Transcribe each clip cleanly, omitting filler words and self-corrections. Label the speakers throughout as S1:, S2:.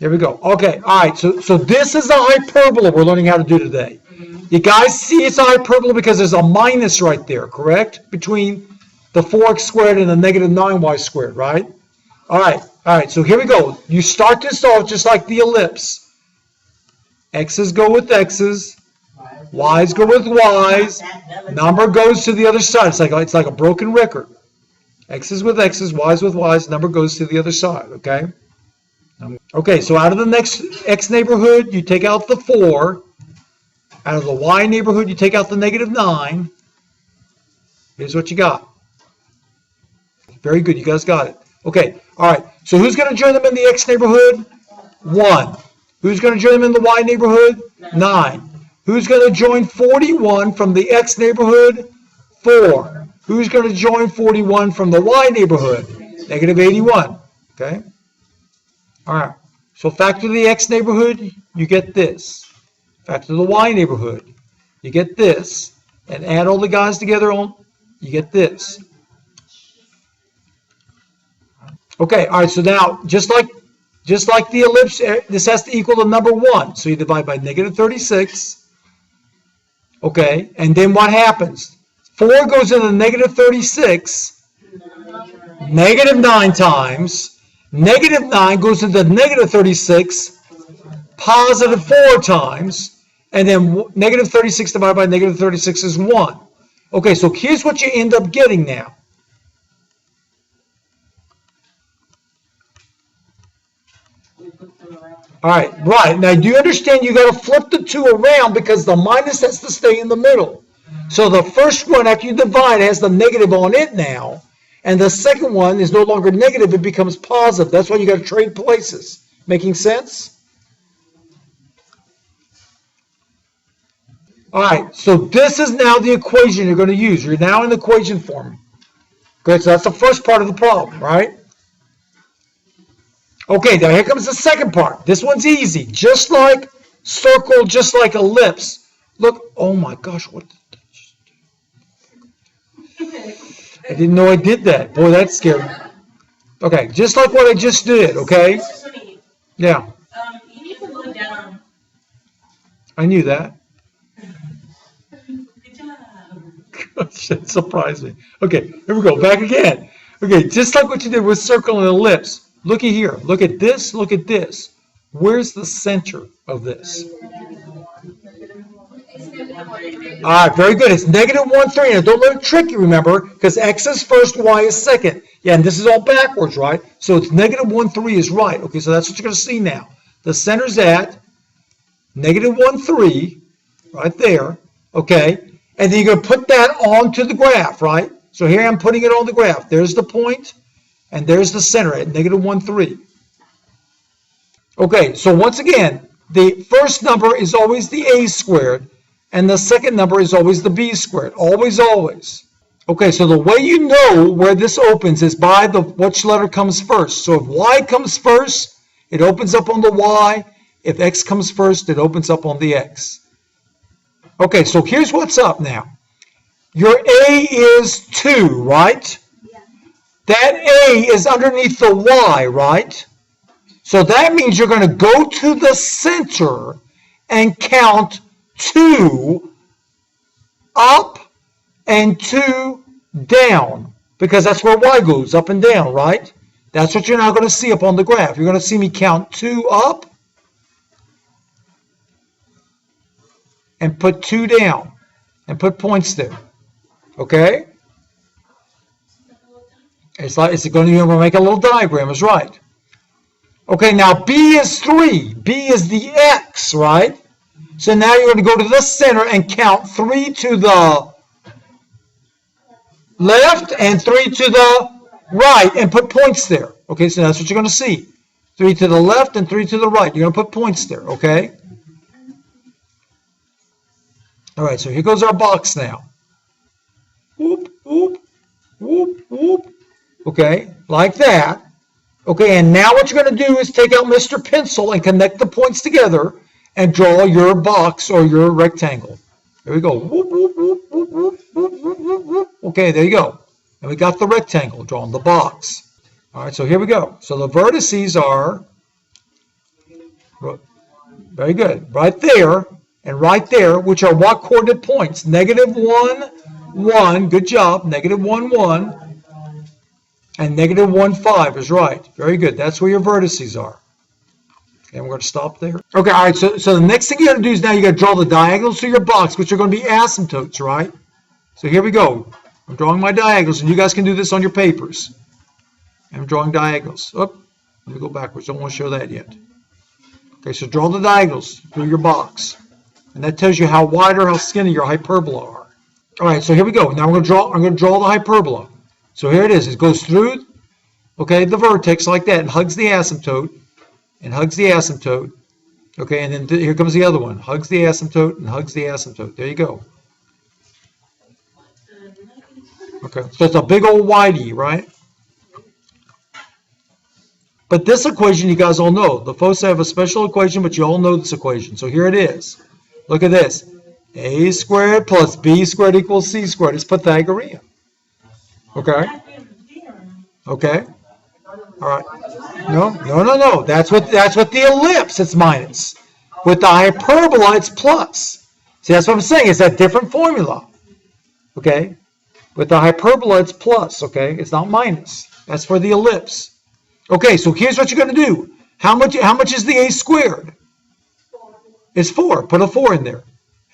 S1: There we go. Okay, all right. So this is a hyperbola we're learning how to do today. You guys see it's a hyperbola because there's a minus right there, correct? Between the 4x squared and the negative 9y squared, right? All right. So here we go. You start this off just like the ellipse. X's go with X's. Y's go with Y's. Number goes to the other side. It's like a broken record. X's with X's, Y's with Y's. Number goes to the other side, okay? Okay, so out of the next X neighborhood, you take out the 4. Out of the Y neighborhood, you take out the negative 9. Here's what you got. Very good, you guys got it. Okay, all right. So who's going to join them in the X neighborhood? 1. Who's going to join them in the Y neighborhood? 9. Who's going to join 41 from the X neighborhood? 4. Who's going to join 41 from the Y neighborhood? Negative 81. Okay? All right. So factor the X neighborhood, you get this. Factor the Y neighborhood, you get this. And add all the guys together, you get this. Okay, all right, so now, just like the ellipse, this has to equal the number 1. So you divide by negative 36. Okay, and then what happens? 4 goes into negative 36, negative 9 times. Negative 9 goes into negative 36, positive 4 times. And then negative 36 divided by negative 36 is 1. Okay, so here's what you end up getting now. All right. Now, do you understand you got to flip the 2 around because the minus has to stay in the middle. So the first one, after you divide, has the negative on it now. And the second one is no longer negative, it becomes positive. That's why you got to trade places. Making sense? All right, so this is now the equation you're going to use. You're now in the equation form. Good, so that's the first part of the problem, right? Okay, now here comes the second part. This one's easy. Just like circle, just like ellipse. Look, oh my gosh, what did I just do? I didn't know I did that. Boy, that's scary. Okay, just like what I just did, okay? Yeah.
S2: You need to look down.
S1: I knew that.
S2: Good job.
S1: Gosh, that surprised me. Okay, here we go. Back again. Okay, just like what you did with circle and ellipse. Looky here. Look at this. Look at this. Where's the center of this? All right, very good. It's negative 1, 3. Now, don't let it trick you, remember, because X is first, Y is second. Yeah, and this is all backwards, right? So it's negative 1, 3 is right. Okay, so that's what you're going to see now. The center's at negative 1, 3, right there. Okay, and then you're going to put that onto the graph, right? So here I'm putting it on the graph. There's the point, and there's the center at negative 1, 3. Okay, so once again, the first number is always the A squared, and the second number is always the B squared. Always, always. Okay, so the way you know where this opens is by which letter comes first. So if Y comes first, it opens up on the Y. If X comes first, it opens up on the X. Okay, so here's what's up now. Your A is 2, right? Yeah. That A is underneath the Y, right? So that means you're going to go to the center and count 2 up and 2 down, because that's where Y goes, up and down, right? That's what you're now going to see up on the graph. You're going to see me count 2 up and put 2 down and put points there. Okay? It's going to make a little diagram, is right. Okay, now B is 3. B is the X, right? So now you're going to go to the center and count 3 to the left and 3 to the right and put points there. Okay, so that's what you're going to see. 3 to the left and 3 to the right. You're going to put points there, okay? All right, so here goes our box now. Whoop, whoop, whoop, whoop. Okay, like that. Okay, and now what you're going to do is take out Mr. Pencil and connect the points together and draw your box or your rectangle. There we go. Whoop, whoop, whoop, whoop, whoop, whoop, whoop, whoop. Okay, there you go. And we got the rectangle drawn, the box. All right, so here we go. So the vertices are Very good. Right there and right there, which are what coordinate points? Negative 1, 1. Good job. Negative 1, 1. And negative 1, 5 is right. Very good. That's where your vertices are. Okay, we're going to stop there. Okay, all right. So the next thing you got to do is now you got to draw the diagonals to your box, which are going to be asymptotes, right? So here we go. I'm drawing my diagonals, and you guys can do this on your papers. I'm drawing diagonals. Oh, let me go backwards. Don't want to show that yet. Okay, so draw the diagonals through your box. And that tells you how wide or how skinny your hyperbola are. All right, so here we go. Now I'm going to draw the hyperbola. So here it is. It goes through, okay, the vertex like that and hugs the asymptote. And hugs the asymptote. Okay, and then here comes the other one. Hugs the asymptote and hugs the asymptote. There you go. Okay, so it's a big old whitey, right? But this equation you guys all know. The foci have a special equation, but you all know this equation. So here it is. Look at this. A squared plus B squared equals C squared. It's Pythagorean. Okay? Okay? All right. No. That's what the ellipse, it's minus. With the hyperbola, it's plus. See, that's what I'm saying. It's that different formula. Okay? With the hyperbola, it's plus. Okay? It's not minus. That's for the ellipse. Okay, so here's what you're going to do. How much is the A squared? It's 4. Put a 4 in there.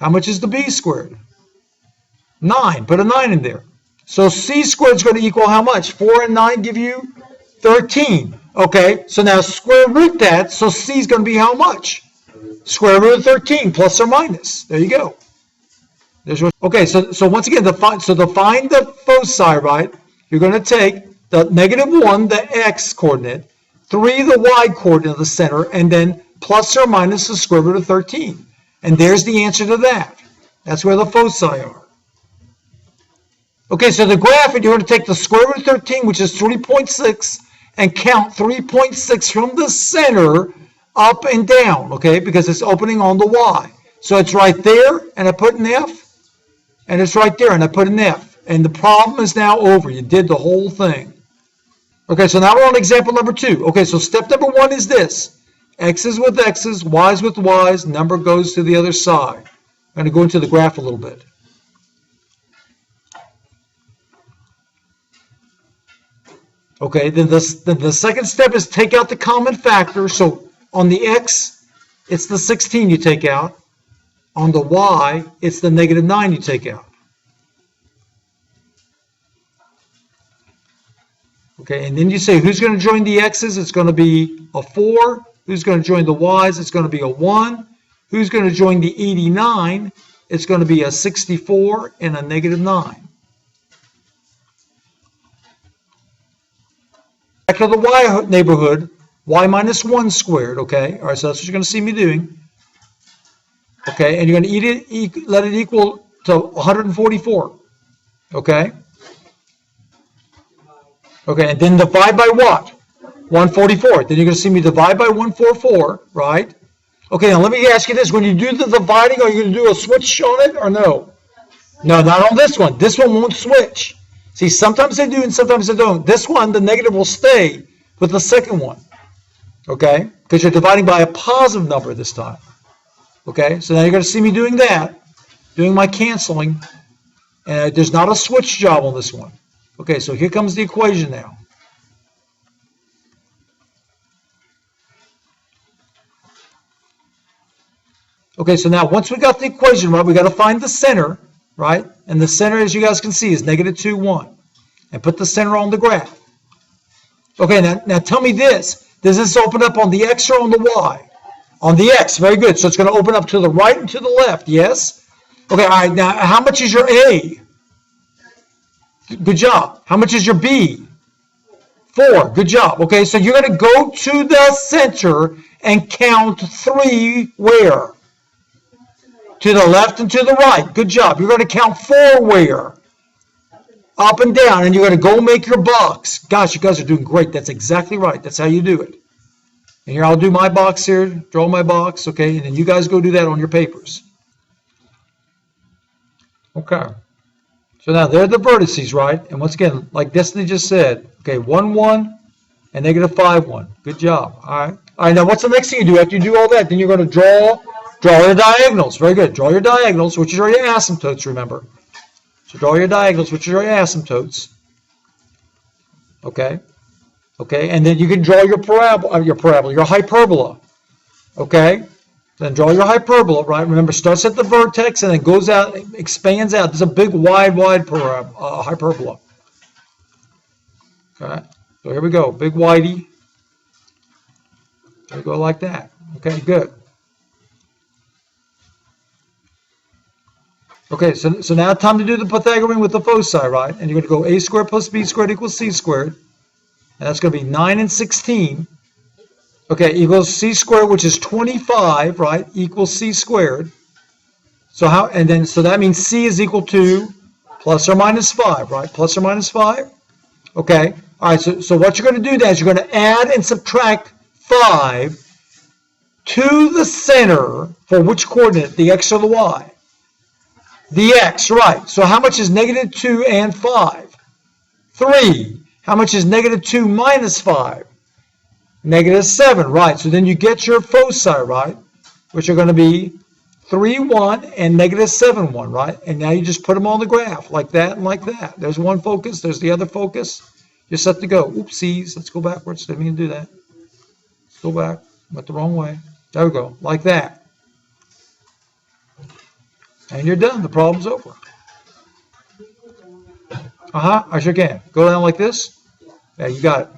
S1: How much is the B squared? 9. Put a 9 in there. So C squared is going to equal how much? 4 and 9 give you 13. Okay, so now square root that, so C is going to be how much? Square root of 13, plus or minus. There you go. Okay, so once again, define the foci, right? You're going to take the negative 1, the x coordinate, 3, the y coordinate of the center, and then plus or minus the square root of 13. And there's the answer to that. That's where the foci are. Okay, so the graph, you're going to take the square root of 13, which is 3.6, and count 3.6 from the center up and down, okay, because it's opening on the y. So it's right there, and I put an F, and it's right there, and I put an F. And the problem is now over. You did the whole thing. Okay, so now we're on example number 2. Okay, so step number 1 is this. X's with X's, Y's with Y's, number goes to the other side. I'm going to go into the graph a little bit. Okay, then the second step is take out the common factor. So on the X, it's the 16 you take out. On the Y, it's the negative 9 you take out. Okay, and then you say who's going to join the X's? It's going to be a 4. Who's going to join the Y's? It's going to be a 1. Who's going to join the 89? It's going to be a 64 and a negative 9. Back to the Y neighborhood, Y minus 1 squared, okay? All right, so that's what you're going to see me doing. Okay, and you're going to let it equal to 144, okay? Okay, and then divide by what? 144. Then you're going to see me divide by 144, right? Okay, now let me ask you this. When you do the dividing, are you going to do a switch on it or no? No, not on this one. This one won't switch. See, sometimes they do and sometimes they don't. This one, the negative will stay with the second one, okay? Because you're dividing by a positive number this time, okay? So now you're going to see me doing that, doing my canceling, and there's not a switch job on this one. Okay, so here comes the equation now. Okay, so now once we got the equation right, we got to find the center, right? And the center, as you guys can see, is negative 2, 1. And put the center on the graph. Okay, now tell me this. Does this open up on the X or on the Y? On the X, very good. So it's going to open up to the right and to the left, yes? Okay, all right, now how much is your A? Good job. How much is your B? 4. Good job. Okay, so you're going to go to the center and count 3 where? To the left and to the right. Good job. You're going to count 4 where? Up and down, and you're going to go make your box. Gosh, you guys are doing great. That's exactly right. That's how you do it. And here, I'll do my box here, draw my box, okay? And then you guys go do that on your papers. Okay. So now, there are the vertices, right? And once again, like Destiny just said, okay, 1, 1, and negative 5, 1. Good job. All right. All right, now what's the next thing you do? After you do all that, then you're going to draw your diagonals. Very good. Draw your diagonals, which are your asymptotes, remember. So draw your diagonals, which are your asymptotes. Okay. Okay, and then you can draw your your hyperbola. Okay. Then draw your hyperbola, right? Remember, starts at the vertex and then goes out, expands out. There's a big, wide hyperbola. Okay. So here we go. Big, widey. There we go like that. Okay, good. Okay, so now time to do the Pythagorean with the foci, right? And you're going to go a squared plus b squared equals c squared. And that's going to be 9 and 16. Okay, equals c squared, which is 25, right? Equals c squared. So so that means c is equal to plus or minus 5, right? Plus or minus 5. Okay. All right, so what you're going to do then is you're going to add and subtract 5 to the center for which coordinate? The x or the y? The x, right. So how much is negative 2 and 5? 3. How much is negative 2 minus 5? Negative 7, right. So then you get your foci, right, which are going to be 3, 1 and negative 7, 1, right? And now you just put them on the graph like that and like that. There's one focus. There's the other focus. You're set to go. Oopsies. Let's go backwards. Didn't mean to do that. Let's go back. Went the wrong way. There we go. Like that. And you're done. The problem's over. I sure can. Go down like this. Yeah, you got it.